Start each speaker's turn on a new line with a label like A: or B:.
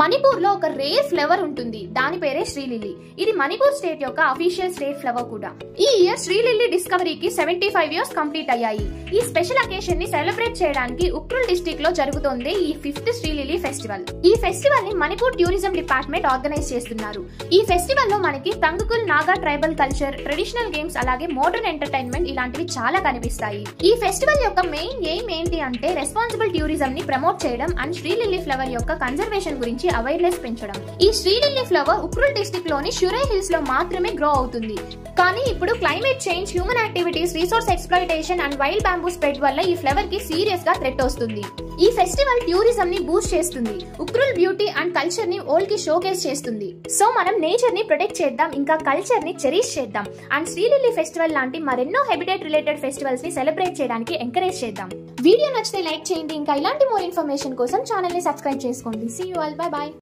A: మణిపూర్ లో ఒక rare flower ఉంటుంది, దాని పేరే శ్రీ లిల్లీ. ఇది మణిపూర్ స్టేట్ యొక్క అఫీషియల్ స్టేట్ ఫ్లవర్ కూడా. ఈ ఇయర్ శ్రీ లిల్లీ డిస్కవరీకి 75 ఇయర్స్ కంప్లీట్ అయ్యాయి. ఈ స్పెషల్ అకేషన్ ని సెలబ్రేట్ చేయడానికి ఉక్రుల్ డిస్ట్రిక్ట్ లో జరుగుతోంది ఈ 5th శ్రీ లిల్లీ ఫెస్టివల్. ఈ ఫెస్టివల్ ని మణిపూర్ టూరిజం డిపార్ట్మెంట్ ఆర్గనైజ్ చేస్తున్నారు. ఈ ఫెస్టివల్ లో మనకి Tangkhul Naga tribal culture, traditional games, అలాగే మోడర్న్ ఎంటర్టైన్మెంట్ ఇలాంటివి చాలా కనిపిస్తాయి. ఈ ఫెస్టివల్ యొక్క మెయిన్ ఎయిమ్ ఏంటి అంటే రెస్పాన్సిబుల్ టూరిజం ని ప్రమోట్ చేయడం అండ్ శ్రీ లిల్లీ ఫ్లవర్ యొక్క కన్జర్వేషన్ గురించి అవేర్నెస్ పెంచడం. ఈ Shri lily flower Ukhrul district లోని షురై హిల్స్ లో మాత్రమే గ్రో అవుతుంది. కానీ ఇప్పుడు climate change, human activities, resource exploitation and wild bamboo spread వల్ల ఈ ఫ్లవర్ కి సీరియస్ గా థ్రెట్ వస్తుంది. ఈ ఫెస్టివల్ టూరిజం ని బూస్ట్ చేస్తుంది, ఉక్రుల్ బ్యూటీ అండ్ కల్చర్ ని వరల్డ్ కి షోకేస్ చేస్తుంది. సో మనం నేచర్ ని ప్రొటెక్ట్ చేద్దాం, ఇంకా కల్చర్ ని చెరిష్ చేద్దాం అండ్ శ్రీ లిల్లీ ఫెస్టివల్ లాంటి మరెన్నో హ్యాబిటేట్ రిలేటెడ్ ఫెస్టివల్స్ ని సెలబ్రేట్ చేయడానికి ఎంకరేజ్ చేద్దాం. వీడియో నచ్చితే లైక్ చేయండి, ఇంకా ఇలాంటి మోర్ ఇన్ఫర్మేషన్ కోసం ఛానల్ ని సబ్స్క్రైబ్ చేసుకోండి. See you all, bye by.